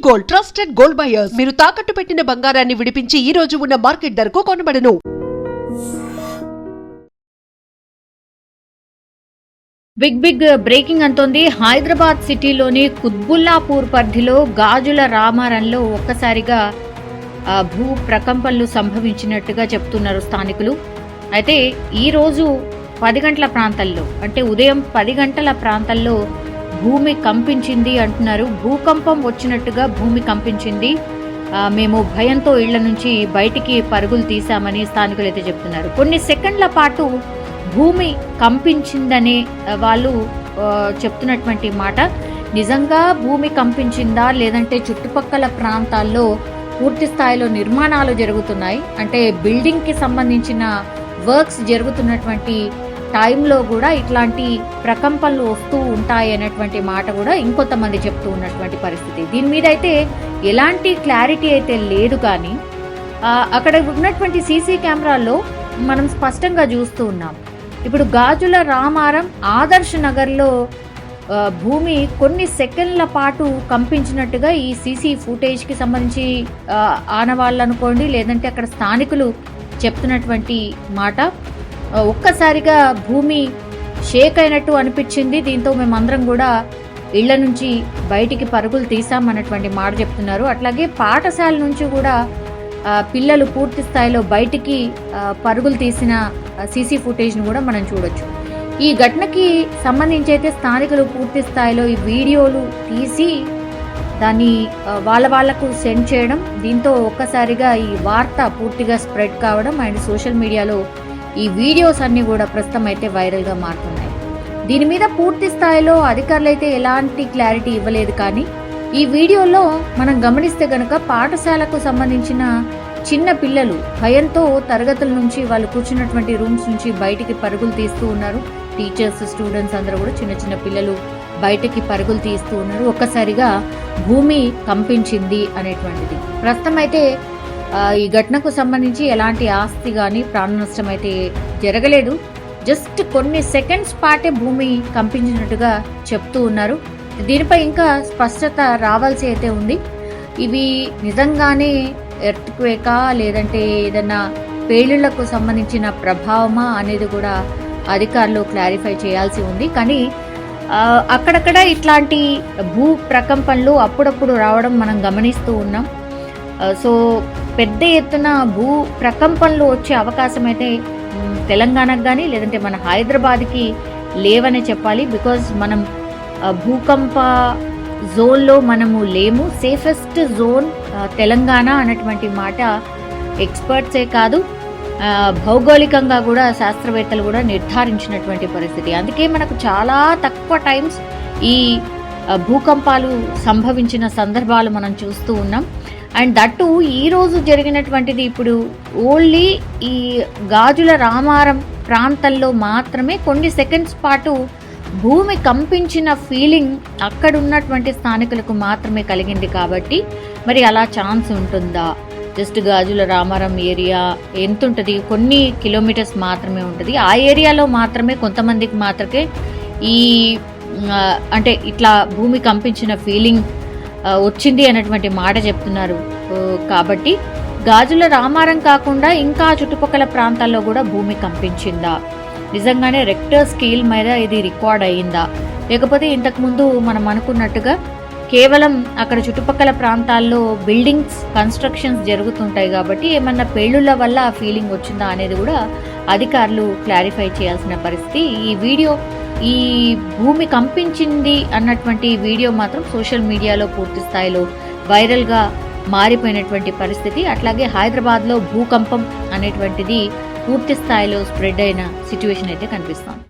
Gold, trusted gold buyers. మీరు తాకట్టు పెట్టిన బంగారాన్ని విడిపించి ఈ రోజు ఉన్న మార్కెట్ ధరకు కొనబడును. బిగ్ బ్రేకింగ్ అంటోంది. హైదరాబాద్ సిటీలోని కుత్బుల్లాపూర్ పరిధిలో గాజుల రామారంలో ఒక్కసారిగా భూ ప్రకంపనలు సంభవించినట్టుగా చెప్తున్నారు స్థానికులు. అయితే ఈరోజు 10 గంటల ప్రాంతాల్లో, అంటే ఉదయం 10 గంటల ప్రాంతాల్లో భూమి కంపించింది అంటున్నారు. భూకంపం వచ్చినట్టుగా భూమి కంపించింది. మేము భయంతో ఇళ్ల నుంచి బయటికి పరుగులు తీశామని స్థానికులు అయితే చెప్తున్నారు. కొన్ని సెకండ్ల పాటు భూమి కంపించిందనే వాళ్ళు చెప్తున్నటువంటి మాట. నిజంగా భూమి కంపించిందా, లేదంటే చుట్టుపక్కల ప్రాంతాల్లో పూర్తి స్థాయిలో నిర్మాణాలు జరుగుతున్నాయి, అంటే బిల్డింగ్కి సంబంధించిన వర్క్స్ జరుగుతున్నటువంటి టైంలో కూడా ఇట్లాంటి ప్రకంపనలు వస్తూ ఉంటాయి అనేటువంటి మాట కూడా ఇంకొంతమంది చెప్తూ ఉన్నటువంటి పరిస్థితి. దీని మీద అయితే ఎలాంటి క్లారిటీ అయితే లేదు. కానీ అక్కడ ఉన్నటువంటి సీసీ కెమెరాల్లో మనం స్పష్టంగా చూస్తూ ఉన్నాం. ఇప్పుడు గాజుల రామారం ఆదర్శ్ నగర్లో భూమి కొన్ని సెకండ్ల పాటు కంపించినట్టుగా ఈ సీసీ ఫుటేజ్కి సంబంధించి ఆనవాళ్ళు అనుకోండి, లేదంటే అక్కడ స్థానికులు చెప్తున్నటువంటి మాట. ఒక్కసారిగా భూమి షేక్ అయినట్టు అనిపించింది. దీంతో మేమందరం కూడా ఇళ్ల నుంచి బయటికి పరుగులు తీసామన్నటువంటి మాట చెప్తున్నారు. అట్లాగే పాఠశాల నుంచి కూడా పిల్లలు పూర్తి స్థాయిలో బయటికి పరుగులు తీసిన సీసీ ఫుటేజ్ను కూడా మనం చూడొచ్చు. ఈ ఘటనకి సంబంధించి అయితే స్థానికులు పూర్తి స్థాయిలో ఈ వీడియోలు తీసి దాన్ని వాళ్లకు సెండ్ చేయడం, దీంతో ఒక్కసారిగా ఈ వార్త పూర్తిగా స్ప్రెడ్ కావడం అండ్ సోషల్ మీడియాలో ఈ వీడియోస్ అన్ని కూడా ప్రస్తుతం అయితే వైరల్గా మారుతున్నాయి. దీని మీద పూర్తి స్థాయిలో అధికారులు అయితే ఎలాంటి క్లారిటీ ఇవ్వలేదు. కానీ ఈ వీడియోలో మనం గమనిస్తే గనక పాఠశాలకు సంబంధించిన చిన్న పిల్లలు భయంతో తరగతుల నుంచి వాళ్ళు కూర్చున్నటువంటి రూమ్స్ నుంచి బయటికి పరుగులు తీస్తూ ఉన్నారు. టీచర్స్, స్టూడెంట్స్ అందరూ కూడా చిన్న చిన్న పిల్లలు బయటికి పరుగులు తీస్తూ ఉన్నారు. ఒక్కసారిగా భూమి కంపించింది అనేటువంటిది. ప్రస్తుతం అయితే ఈ ఘటనకు సంబంధించి ఎలాంటి ఆస్తి కానీ ప్రాణ నష్టం అయితే జరగలేదు. జస్ట్ కొన్ని సెకండ్స్ పాటే భూమి కంపించినట్టుగా చెప్తూ ఉన్నారు. దీనిపై ఇంకా స్పష్టత రావాల్సి అయితే ఉంది. ఇవి నిజంగానే ఎర్త్క్వేకా, లేదంటే ఏదన్నా పేలుళ్లకు సంబంధించిన ప్రభావమా అనేది కూడా అధికారులు క్లారిఫై చేయాల్సి ఉంది. కానీ అక్కడక్కడ ఇట్లాంటి భూ ప్రకంపనలు అప్పుడప్పుడు రావడం మనం గమనిస్తూ ఉన్నాం. సో పెద్ద ఎత్తున భూ ప్రకంపనలు వచ్చే అవకాశం అయితే తెలంగాణకు కానీ లేదంటే మన హైదరాబాద్కి లేవనే చెప్పాలి. బికాజ్ మనం భూకంప జోన్లో మనము లేము. సేఫెస్ట్ జోన్ తెలంగాణ అన్నటువంటి మాట ఎక్స్పర్ట్సే కాదు, భౌగోళికంగా కూడా శాస్త్రవేత్తలు కూడా నిర్ధారించినటువంటి పరిస్థితి. అందుకే మనకు చాలా తక్కువ టైమ్స్ ఈ భూకంపాలు సంభవించిన సందర్భాలు మనం చూస్తూ ఉన్నాం. అండ్ దట్టు ఈరోజు జరిగినటువంటిది ఇప్పుడు ఓన్లీ ఈ గాజుల రామారం ప్రాంతంలో మాత్రమే కొన్ని సెకండ్స్ పాటు భూమి కంపించిన ఫీలింగ్ అక్కడ ఉన్నటువంటి స్థానికులకు మాత్రమే కలిగింది. కాబట్టి మరి అలా ఛాన్స్ ఉంటుందా? జస్ట్ గాజుల రామారం ఏరియా ఎంత ఉంటుంది, కొన్ని కిలోమీటర్స్ మాత్రమే ఉంటుంది. ఆ ఏరియాలో మాత్రమే కొంతమందికి మాత్రమే ఈ అంటే ఇట్లా భూమి కంపించిన ఫీలింగ్ వచ్చింది అన్నటువంటి మాట చెప్తున్నారు. కాబట్టి గాజుల రామారం కాకుండా ఇంకా చుట్టుపక్కల ప్రాంతాల్లో కూడా భూమి కంపించిందా, నిజంగానే రెక్టర్ స్కేల్ మీద ఇది రికార్డ్ అయ్యిందా, లేకపోతే ఇంతకుముందు మనం అనుకున్నట్టుగా కేవలం అక్కడ చుట్టుపక్కల ప్రాంతాల్లో బిల్డింగ్స్ కన్స్ట్రక్షన్స్ జరుగుతుంటాయి కాబట్టి ఏమన్నా పేలుళ్ల వల్ల ఆ ఫీలింగ్ వచ్చిందా అనేది కూడా అధికారులు క్లారిఫై చేయాల్సిన పరిస్థితి. ఈ భూమి కంపించింది అన్నటువంటి వీడియో మాత్రం సోషల్ మీడియాలో పూర్తి స్థాయిలో వైరల్గా మారిపోయినటువంటి పరిస్థితి. అట్లాగే హైదరాబాద్లో భూకంపం అనేటువంటిది పూర్తి స్థాయిలో స్ప్రెడ్ అయిన సిచ్యువేషన్ అయితే కనిపిస్తుంది.